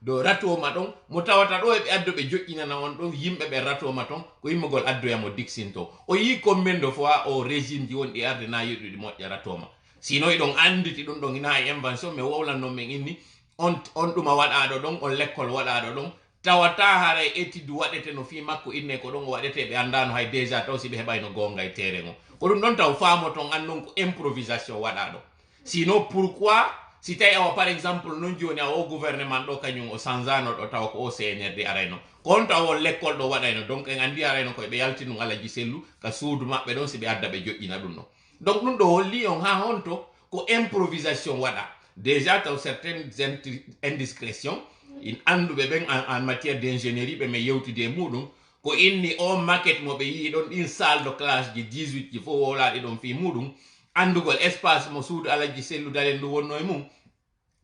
do ratoma ɗon mo tawata ɗo eɓe addo ɓe joƴƴinana on ɗon yimɓe ɓe ratoma ton ko yimmugol addoyamo dixinto o yi combien de fois o régime ji wonɗi arde na yiɗuɗi moƴƴa ratoma sinon iɗon anditi ɗum ɗon ina e invention mi wowlanno min inni on ɗuma waɗaɗo ɗon on l'école waɗaɗo ɗon tawata hara étude waɗete no fi makko inne ko ɗon o waɗete ɓe andano hay déjà taw si ɓe heɓayno gonga e terrain o ko ɗum ɗon taw faamo ton andon ko improvisation waɗaɗo sinon pourquoi si tawi awa par exemple non joni awa o gouvernement ɗo kañum o sanzano ɗo tawa ko o CNRD arayno ko on taw o l'école ɗo waɗayno donc en andi arayno koye ɓe yalti ɗum alaji sellu ka suudu maɓɓe ɗon si ɓe adda ɓe joƴƴina ɗum ɗon donc ɗum ɗo holli on ha honto ko improvisation waɗa déjà taw certaines indiscrétion in anduɓe ɓen en matière d' ingénierie ɓe min yewtide e muɗum ko inni o maquette mo ɓe yii ɗon ɗin salle de classe ji 18 ji fof wowlaɗi ɗon fi muɗum andugol espace mo suudu alaji selludalen ndu wonno e mum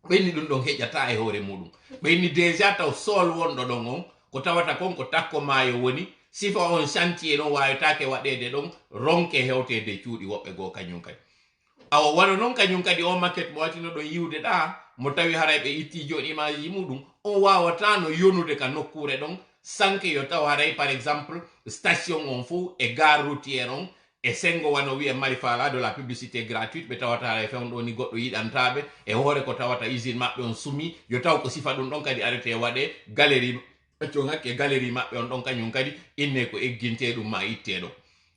ɓenni ɗum ɗon heƴata e hoore muɗum ɓenni déjà taw sol wonɗo ɗon on ko tawata kon ko takko maayo woni sifa on chantier ɗon wawetake waɗede ɗon ronke hewtede cuuɗi woɓɓe goo kañum kadi awa waɗa noon kañum kadi o maquette mo watino ɗon yiwde ɗa mo tawi haray ɓe itti joni image ji muɗum on wawata no yonude ka nokkure ɗon sanke yo taw haray par exemple station on fof e gare routiére on e sengo wano wiya mari fala de la publicité gratuite ɓe tawata haray fewno ɗo ni goɗɗo yiɗantaɓe e hoore ko tawata usine maɓɓe on sumi yo taw ko sifa ɗum ɗon kadi arrêté waɗe galerie accon hakke galerie maɓɓe on ɗon kañum kadi inne ko egginte ɗum ma itte ɗon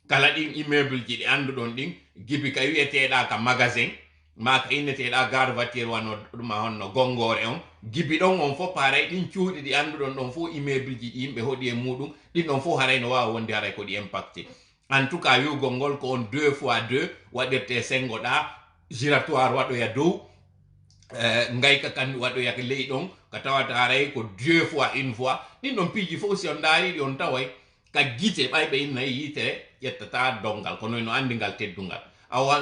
kala ɗin immeuble ji ɗi anduɗon ɗin gibi ka wiyeteɗa ka magasin maka inneteɗa gar voiture wano ɗuma honno gongore on gibi ɗon on fof paray ɗin cuuɗi ɗi anduɗon ɗon fof immeuble ji ɗi yimɓe hoɗi e muɗum ɗin ɗon fof haray no wawa wonde haray koɗi impacté en tout cas wiwgol ngol ko on 2x2 waɗirte sengoɗa giratoire waɗoya dow ngayka kan waɗoya ley ɗon ka tawata haray ko 2x1 fois ɗin ɗon piiji fof si on daariɗi on taway ka guite ɓayɓe innayi yitere ƴettata dongal kono no andingal teddungal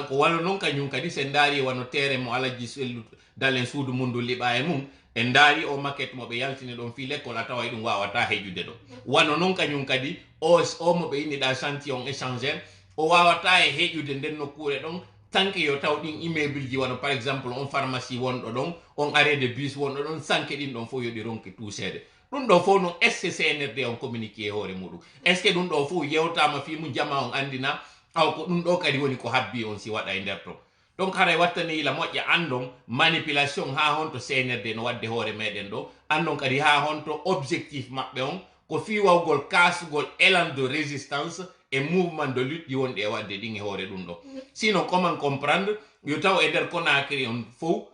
ko wano noon kañum kadi sen daari wano tere mo alaji sellu dalen suudu mundu liɓa e mum en daari o maquette mo ɓe yaltini ɗon fi l'école a taway ɗum wawata heƴude ɗo wano noon kañum kadi o mo ɓe inniɗa chantillon échangeur o wawata e heƴude nden nokkure ɗon tanke yo taw ɗin immeuble ji wano par exemple on pharmacie wonɗo ɗon on arrêt de bus wonɗo ɗon sanke ɗin ɗon fof yoɗi ronki touchede ɗum ɗo fof no est ce que CNRD on communiqué hoore muɗum est ce que ɗum ɗo fof yewtama fimu jama on andina aw ko ɗum ɗo kadi woni ko habbi on si waɗa e nder ton donc haray wattani ila moƴƴa andon manipulation ha honto CNRD no wadde hoore meɗen ɗo andon kadi ha honto objectif maɓɓe on ko fiwawgol kasugol élan de résistance et mouvement de lutte ɗi wonɗi e wadde ɗin e hoore ɗum ɗo sinon comment comprendre yo taw e nder Conakry on fof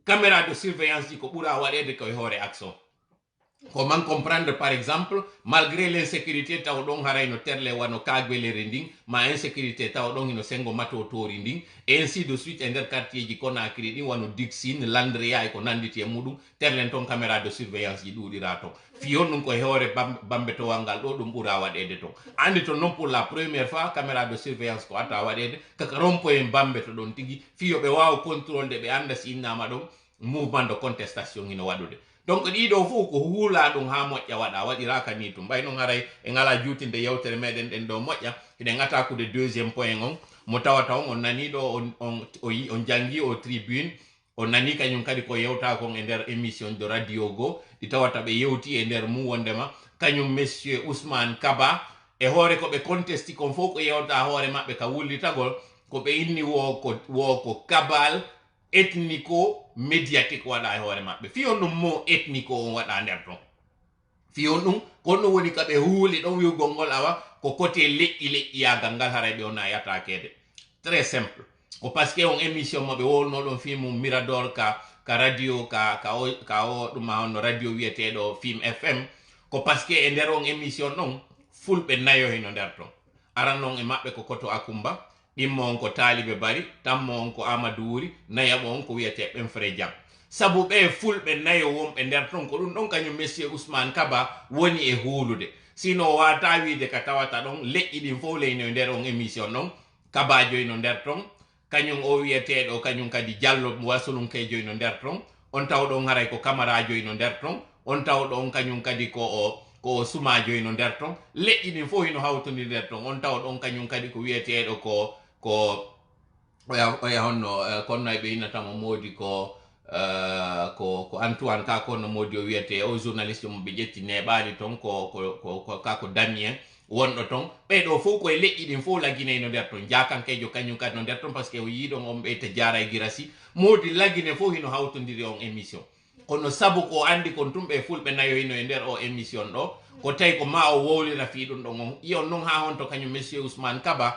caméra de surveillance ji ko ɓuura waɗede koye hoore action comment comprendre par exemple malgré l'insécurité taw ɗon haray no terle wano kagbelere ndin ma insécurité taw ɗon hino sengo matotori ndin et ainsi de suite e nder quartier ji Conakry ɗin wano Dixine Landria e ko nanditi e muɗum terlen ton caméra de surveillance ji ɗuɗira ton fiyon ɗum koye hoore bambetowal ngal ɗo ɗum ɓuura waɗede ton andi to non pour la première fois caméra de surveillance ko atta waɗede kaka rompoyen bambeto ɗon tigui fiyo ɓe wawa contrôle de ɓe anda si innama ɗon mouvement de contestation hino waɗude donc ɗiɗo fof ko huula ɗum ha moƴƴa waɗa waɗiraka ni tum mbay noon haray e ngala juutinde yewtere meɗen ɗen ɗo moƴƴa hiɗen attaqude deuxiéme point on mo tawata on nani ɗo on jangi o tribune on nani kañum kadi ko yewta kon e nder émission de radio go ɗi tawata ɓe yewti e nder mum wondema kañum monsieur Ousmane Kaba e hoore ko ɓe contesti kon fof ko yewta hoore maɓɓe ka wullitagol ko ɓe inni wo ko kabal ethnico médiatique waɗa e hoore maɓɓe fiyon ɗum mo ethnico on waɗa nder ton fiyon ɗum kon ɗum woni kaɓe huuli ɗon wiwgol ngol awa ko côté leƴƴiyagal ngal haray ɓe ona yatakede très simple ko par ce que on émission moɓe wolno ɗon film Mirador ka radio ka o ɗuma honno radio wiyeteɗo Film FM ko par ce que e nder on émission ɗon fulɓe nayo hino nder ton aran noon e maɓɓe ko Koto Akumba ɗimmo on ko Talibe Bari tammo on ko Amadou Wuri nayaɓo on ko wiyete ɓen Fré Diam sabu ɓe fulɓe nayo wonɓe nder ton ko ɗum ɗon kañum monsieur Ousmane Kaba woni e huulude sino wata wiide ka tawata ɗon leƴƴi ɗin fof leyno e nder on émission ɗon Kabajo no nder ton kañum o wiyeteɗo kañum kadi Diallo Wasulunkejo no nder ton on taw ɗon haray ko Camarajo no nder ton on taw ɗon kañum kadi ko Sumajo no nder ton leƴƴi ɗin fof hino hawtodi nder ton on taw ɗon kañum kadi ko wiyeteɗo ko oya honno konno ɓe innatamo modi ko Antoine ka konno modi o wiyete o journaliste mo ɓe ƴetti neɓali ton kako Damien wonɗo ton ɓeɗo fof koye leƴƴi ɗin fof laggine no nder ton jakankejo kañum kadi no nder ton par ce que o yiɗon on ɓeyta jara e girasi modi laggine fof hino hawtodiri on émission kono sabu ko andi kon tum ɓe fulɓe nayoyno e nder o émission ɗo ko tawi ko ma o wowlira fi ɗum ɗon on iyon noon ha honto kañum monsieur Ousmane Kaba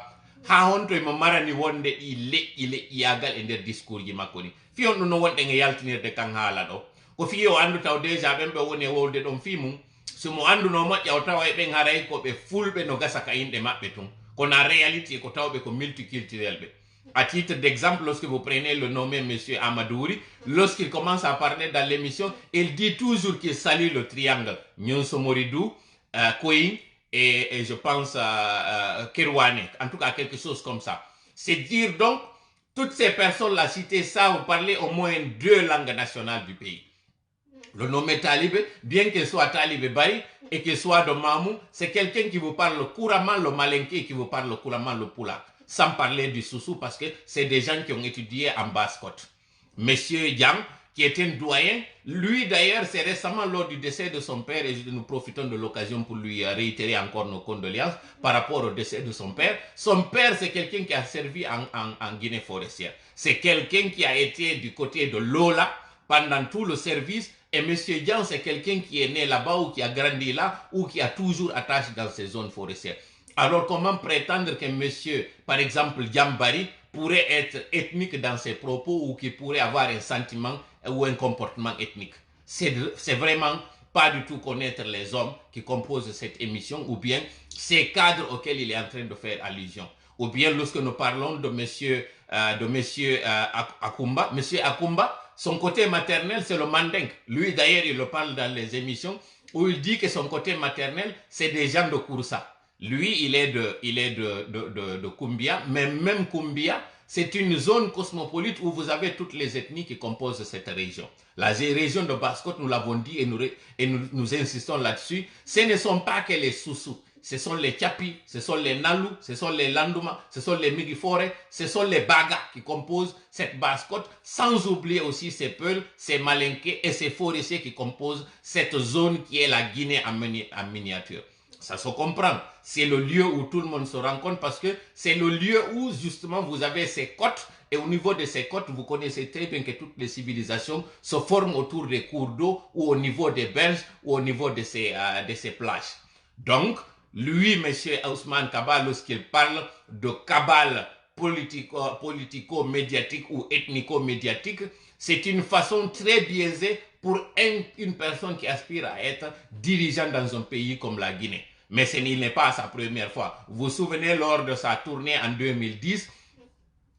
ha honto emo marani wonde ɗi leƴƴiyagal e nder discours ji makko ni fiyon ɗum no wonɗen e yaltinirde kan haala ɗo ko fi o andu taw déjà ɓen ɓe woni e wowlde ɗon fi mum somo anduno moƴƴa o tawa e ɓen haray ko ɓe fulɓe no gasa ka inɗe maɓɓe tun kono en réalité ko tawɓe ko multiculturel ɓe. À titre d'exemple, lorsque vous prenez le nommé monsieur Amadouri, lorsqu'il commence à parler dans l'émission, il dit toujours qu'il salue le triangle Nyonso Moridou, Koing et je pense Kirwane, en tout cas quelque chose comme ça. C'est dire donc, toutes ces personnes-là citées ça, vous parlez au moins 2 langues nationales du pays. Le nommé Talibé, bien qu'il soit Talibé Bari et qu'il soit de Mamou, c'est quelqu'un qui vous parle couramment le malinké et qui vous parle couramment le poula. Sans parler du Soussou, parce que c'est des gens qui ont étudié en Basse-Côte. Monsieur Diam, qui est un doyen, lui d'ailleurs, c'est récemment lors du décès de son père, et nous profitons de l'occasion pour lui réitérer encore nos condoléances par rapport au décès de son père. Son père, c'est quelqu'un qui a servi en Guinée forestière. C'est quelqu'un qui a été du côté de Lola pendant tout le service. Et monsieur Diam, c'est quelqu'un qui est né là-bas ou qui a grandi là ou qui a toujours attaché dans ces zones forestières. Alors comment prétendre que monsieur, par exemple, Diambari, pourrait être ethnique dans ses propos ou qui pourrait avoir un sentiment ou un comportement ethnique. C'est vraiment pas du tout connaître les hommes qui composent cette émission ou bien ces cadres auxquels il est en train de faire allusion. Ou bien lorsque nous parlons de monsieur Akumba, monsieur Akumba, son côté maternel, c'est le mandingue. Lui, d'ailleurs, il le parle dans les émissions où il dit que son côté maternel, c'est des gens de Kouroussa. Lui, il est de Kumbia, mais même Kumbia, c'est une zone cosmopolite où vous avez toutes les ethnies qui composent cette région. La région de Basse-Côte, nous l'avons dit et nous insistons là-dessus, ce ne sont pas que les Soussous. Ce sont les Tchapi, ce sont les Nalou, ce sont les Landouma, ce sont les Migifore, ce sont les Baga qui composent cette Basse-Côte, sans oublier aussi ces Peuls, ces Malinké et ces Forestiers qui composent cette zone qui est la Guinée en miniature. Ça se comprend. C'est le lieu où tout le monde se rencontre parce que c'est le lieu où justement vous avez ces côtes et au niveau de ces côtes, vous connaissez très bien que toutes les civilisations se forment autour des cours d'eau ou au niveau des berges ou au niveau de ces plages. Donc, lui, M. Ousmane Kaba, lorsqu'il parle de cabale politico-médiatique ou ethnico-médiatique, c'est une façon très biaisée pour une personne qui aspire à être dirigeant dans un pays comme la Guinée. Mais il n'est pas sa première fois. Vous vous souvenez, lors de sa tournée en 2010,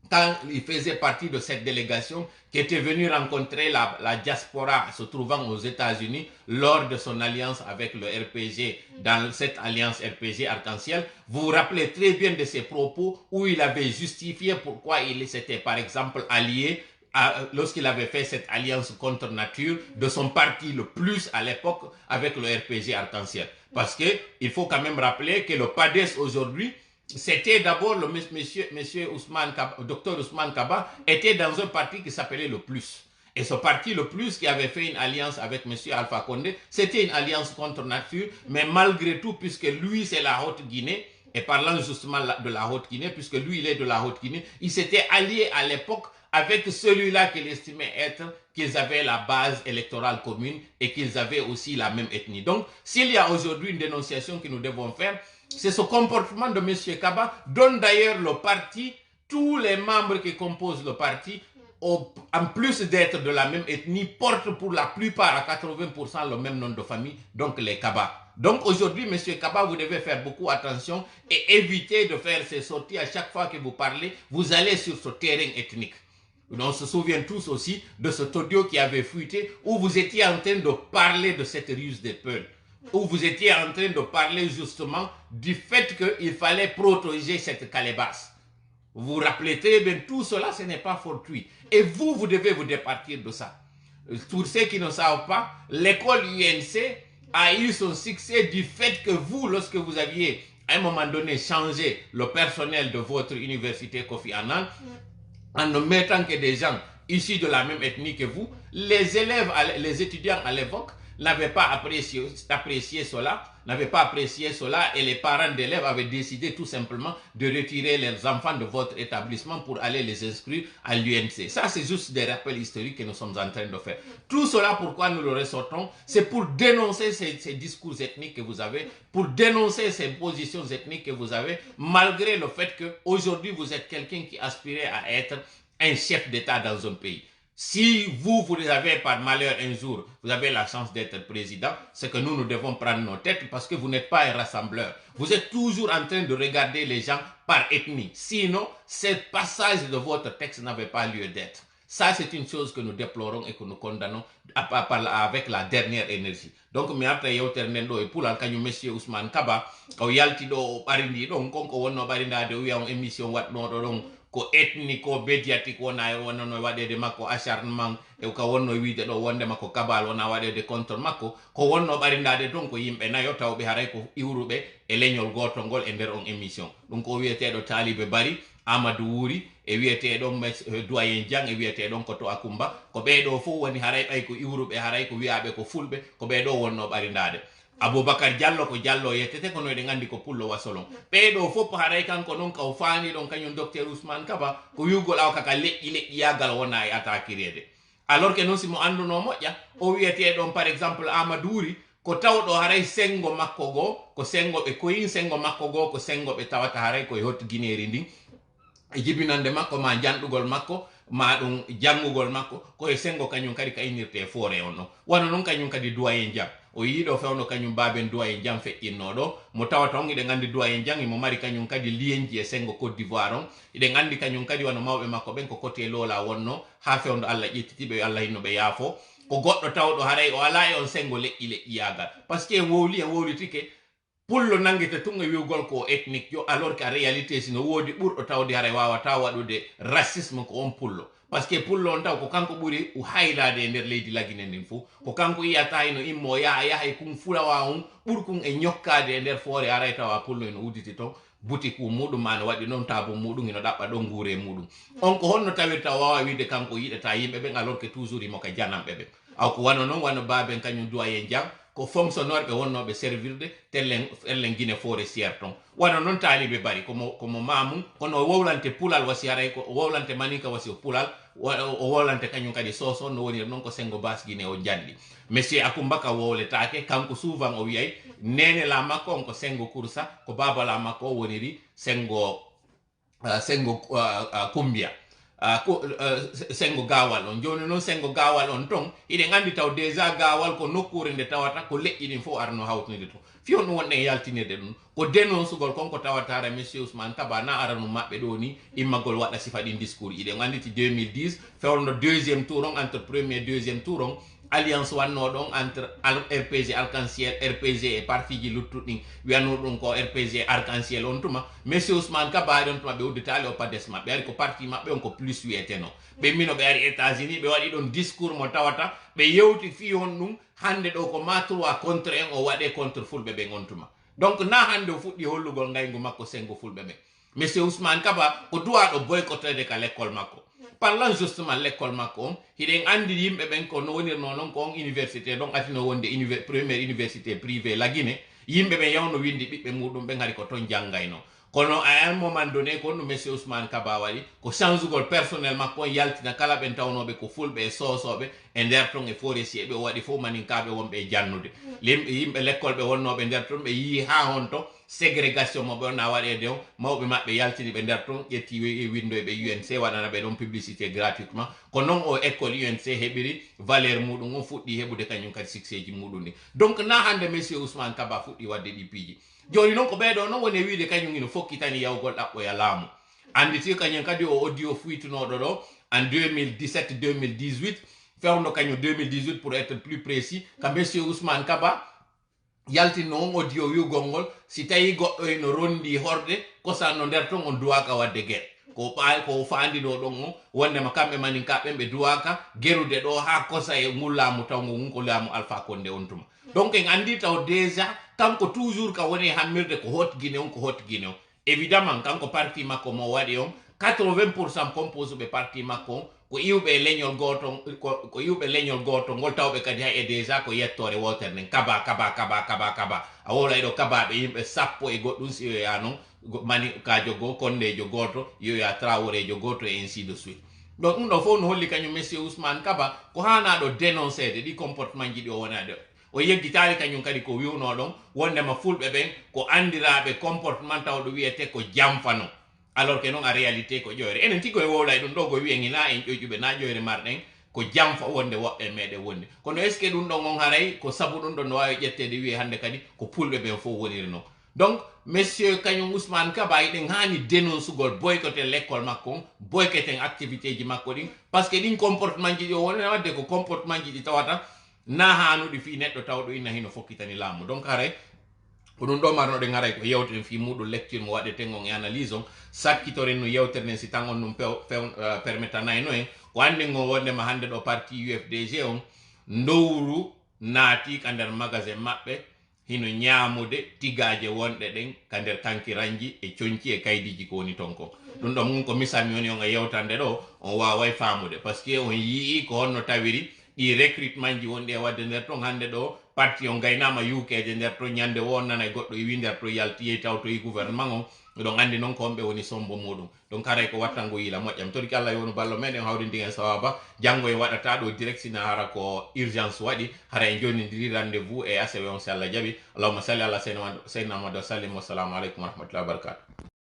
quand il faisait partie de cette délégation qui était venue rencontrer la diaspora se trouvant aux États-Unis lors de son alliance avec le RPG, dans cette alliance RPG Arc-en-Ciel, vous vous rappelez très bien de ses propos où il avait justifié pourquoi il s'était par exemple allié lorsqu'il avait fait cette alliance contre nature de son parti le plus à l'époque avec le RPG Arc-en-Ciel. Parce qu'il faut quand même rappeler que le PADES aujourd'hui, c'était d'abord le monsieur Ousmane Kaba, Dr Ousmane Kaba, était dans un parti qui s'appelait le Plus. Et ce parti le Plus qui avait fait une alliance avec monsieur Alpha Condé, c'était une alliance contre nature, mais malgré tout, puisque lui c'est la Haute-Guinée, et parlant justement de la Haute-Guinée, puisque lui il est de la Haute-Guinée, il s'était allié à l'époque avec celui-là qu'il estimait être qu'ils avaient la base électorale commune et qu'ils avaient aussi la même ethnie. Donc, s'il y a aujourd'hui une dénonciation que nous devons faire, c'est ce comportement de M. Kaba, dont d'ailleurs le parti, tous les membres qui composent le parti, en plus d'être de la même ethnie, portent pour la plupart à 80% le même nom de famille, donc les Kaba. Donc aujourd'hui, M. Kaba, vous devez faire beaucoup attention et éviter de faire ces sorties à chaque fois que vous parlez, vous allez sur ce terrain ethnique. On se souvient tous aussi de cet audio qui avait fuité où vous étiez en train de parler de cette ruse des Peuls, où vous étiez en train de parler justement du fait qu'il fallait protéger cette calebasse. Vous vous rappelez très bien, tout cela, ce n'est pas fortuit. Et vous devez vous départir de ça. Pour ceux qui ne savent pas, l'école UNC a eu son succès du fait que vous, lorsque vous aviez à un moment donné changé le personnel de votre université Kofi Annan, en ne mettant que des gens issus de la même ethnie que vous, les élèves, les étudiants à l'époque n'avaient pas apprécié cela, et les parents d'élèves avaient décidé tout simplement de retirer leurs enfants de votre établissement pour aller les inscrire à l'UNC. Ça, c'est juste des rappels historiques que nous sommes en train de faire. Tout cela, pourquoi nous le ressortons, c'est pour dénoncer ces discours ethniques que vous avez, pour dénoncer ces positions ethniques que vous avez, malgré le fait qu'aujourd'hui, vous êtes quelqu'un qui aspirait à être un chef d'État dans un pays. Si vous avez par malheur un jour, vous avez la chance d'être président, c'est que nous devons prendre nos têtes parce que vous n'êtes pas un rassembleur. Vous êtes toujours en train de regarder les gens par ethnie. Sinon, ce passage de votre texte n'avait pas lieu d'être. Ça, c'est une chose que nous déplorons et que nous condamnons avec la dernière énergie. Donc, mi arta yewternendo e pulal kañum monsieur Ousmane Kaba ko yaltiɗo o ɓarindi ɗon konko wonno ɓarindade o wiya on émission waɗnoɗo ɗon ko ethnico médiatique wona e wonnono waɗede makko acharnement e ko wonno wiide ɗo wonde makko kabal wona waɗede contre makko ko wonno ɓarindade toon ko yimɓe nayo tawɓe haray ko iwruɓe e leñol gotol ngol e nder on émission ɗum ko wiyeteɗo Talibé Bari Amadou Wuri e wiyeteɗon doyen Diang e wiyeteɗon ko to Akumba ko ɓeɗo fof woni haray ɓay ko iwruɓe haray ko wiyaɓe ko fulɓe ko ɓeɗo wonno ɓarindade Aboubacar Diallo ko Diallo yettete kono eɗen gandi ko pullo wasolon ɓeɗo fof haray kanko noon kaw faani ɗon kañum docteur Ousmane Kaba ko wiwgol aw kaka leƴƴi yagal wona e attaquirede alors que noon simo anduno moƴƴa o wiyeteɗon par exemple Amadou Wuri ko tawɗo haray sengo makko goo ko sengo ɓe koyin sengo makko goo ko sengo ɓe tawata haray koye hot guinéri ndin jibinande makko ma jandugol makko ma ɗum jangugol makko koye sengo kañum kadi ka innirte foore on ɗon wano noon kañum kadi duwayen jam o yiiɗo fewno kañum baben duwayen jam feƴƴinnoɗo mo tawata on iɗen andi duwayen jam imo mari kañum kadi liyenji e sengo Côte d'Ivoire on iɗen andi kañum kadi wano mawɓe makko ɓen ko côté lola wonno ha fewndo Allah ƴettitiɓe Allah hinnoɓe yaafo ko goɗɗo tawɗo haray o ala e on sengo leƴƴi yagal par ce que en wowlitike pullo nangete tun e wiwgol ko ethnique yo alors que a réalité sino woodi ɓurɗo tawde haray wawata waɗude racisme ko on pullo par ce que pullo on taw ko kanko ɓuri haylade e nder leydi lagine ndin fou ko kanko yiyata ino immo yaha kum fulawa on ɓuri kum e ñokkade e nder foore aray tawa pullo ino udditi ton boutique muɗum ma no waɗi noon tabo muɗum ino ɗaɓɓa ɗon guure muɗum on ko honno tawirta wawa wiide kanko yiɗata yimɓe ɓen alors que toujours imo ka janamɓe ɓen aw ko wano noon wano baben kañum duwayen jam ko fonctionnaire ɓe wonnoɓe servirde tellen guine forestiére ton wano noon taaliɓe bari komo mamum kono o wowlante pulal wasi haray ko wowlante maninka wasi o pulal o wowlante kañum kadi soso no woniri noon ko sengo bas guine o janɗi monsieur Akumbaka wowletake kanko souvent o wiyay nene la makko on ko sengo kursa ko babala makko o woniri sengo kumbia sengo gawal on joni noon sengo gawal on ton iɗen andi taw déjà gawal ko nokkure nde tawata ko leƴƴi ɗin fof arno hawtinide to fiyon ɗum wonɗen yaltinirde ɗum ko dénoncegol konko tawatara monsieur Ousmane Kaba na aranu maɓɓe ɗo ni immagol waɗa sifa ɗin discours iɗen andi ti 2010 fewno deuxiéme tour on entre premier deuxiéme tour on alliance wanno ɗon entre RPG arc-en-ciel RPG e parti ji luttuɗin wiyano ɗum ko RPG arc-en-ciel on tuma monsieur Ousmane Kaba ari on tuma ɓe udditali o pades maɓɓe ari ko parti maɓɓe on ko plus wiyeteno ɓe mino ɓe ari États-Unis ɓe waɗi ɗon discours mo tawata ɓe yewti fiyon ɗum hande ɗo ko ma 3 contre 1 o waɗe contre fulɓe ɓen on tuma donc na hande o fuɗɗi hollugol ngaygu makko sengo fulɓe ɓen monsieur Ousmane Kaba ko duwaɗo boycottede ka l'école makko parlant justement l'école makko on hiɗen andi yimɓe ɓen ko no wonirno noon ko on université ɗon atino wonde première université privé lagine yimɓe ɓen yawno windi ɓiɓɓe muɗum ɓen hari ko toon janggayno kono à un moment donné ko no monsieur Ousmane Kaba waɗi ko changegol personnel makko on yaltina kala ɓen tawnoɓe ko fulɓe e sosoɓe e nder ton e forestier ɓe o waɗi fof maninkaɓe wonɓe e jannude yimɓe l'école ɓe wonnoɓe nder ton ɓe yii ha hon to ségrégation moɓe on na waɗede o mawɓe maɓɓe yaltini ɓe nder ton ƴetti windoye ɓe UNC waɗana ɓe ɗon publicité gratuitement ko noon o école UNC heɓiri valeur muɗum on fuɗɗi heɓude kañum kadi succès ji muɗum ni donc na hande monsieur Ousmane Kaba fuɗɗi wadde ɗi piiji joni noon ko ɓeɗo noon woni wiide kañum ino fokkitani yawgol ɗaɓɓoya laamu anditi kañum kadi o audio fuytunoɗo ɗo en 2017 2018 fewno kañum 2018 pour être plus précis ka monsieur Ousmane Kaba yaltinno on audio wiwgol ngol si tawi goɗɗo eno rondi horde kosanno nder ton on duwaka wadde guerre ko fandino ɗon o wondema kamɓe maninkaɓen ɓe duwaka gerude ɗo ha kosa e ngol laamu tawgo ngun ko laamu Alpha Condé on tuma donc en andi taw déjà kanko toujours ka woni hammirde ko hot guine on ko hot guine on évidemment kanko parti makko mo waɗi on 80% compose ɓe parti makko on ko iwɓe leñol goto ko iwɓe leñol goto ngol tawɓe kadi hay e déjà ko yettore wotere nden kaba a wolay ɗo kabaɓe yimɓe sappo e goɗɗum si yoya noon mani kajo go kondejo goto yoya traworejo goto et ainsi de suite donc ɗum ɗo fof no holli kañum monsieur Ousmane Kaba ko hanaɗo dénoncéde ɗi comportement ji ɗi o wonade o yeggitali kañum kadi ko wiwno ɗon wondema fulɓe ɓen ko andiraɓe comportement tawɗo wiyete ko jamfano alors que non a réalité ko ƴoyre enen tiggo e wowlay ɗum ɗo go wiyen na en ƴoƴuɓe na ƴoyre marɗen ko jamfa wonde woɓɓe meɗen wonde kono est ce que ɗum ɗon on haray ko sabu ɗum ɗon no wawi ƴettede wiye hande kadi ko pulɓe ɓen fof woniri noon donc monsieur kañum Ousmane Kaba eɗen hani dénoncegol boycoté l'école makko on boycoten activité ji makko ɗin par ce que ɗin comportement ji ɗi o wonene wadde ko comportement ji ɗi tawata na hanuɗi fi neɗɗo tawɗo inna hino fokkitani laamu donc haray ko ɗum ɗo marnoɗen haray ko yewten fi muɗum lecture mo waɗeten on e analyse on sakkitoren no yewtere nden si tan on ɗum permettanayno en ko andi go wondema hande ɗo parti UFDG on dowru naati ka nder magasin maɓɓe hino ñaamude tigaje wonɗe ɗen ka nder kankiranji e coñci e kaydiji ko woni ton ko ɗum ɗon mum ko misami woni on e yewtande ɗo on waway famude par ce que on yii ko honno tawiri ɗi recrutement ji wonɗi e wadde nder ton hande ɗo parti on gaynama yukeje nder to ñande wonnana e goɗɗo wi nder to yaltiye taw to yi gouvernement on ɗon andi noon ko homɓe woni sombo muɗum donc haray ko wattango yiila moƴƴam toɗi Allah yowno ballo meɗen hawrindi en sawaba janggo en waɗata ɗo direct sina hara ko urgence waɗi hara en jonidiri rendez vous e ACW on si Allah jaaɓi allahumma salli ala sayyidina Muhammad wa sallim wassalamu aleykum wa rahmatullahi wa barakatuh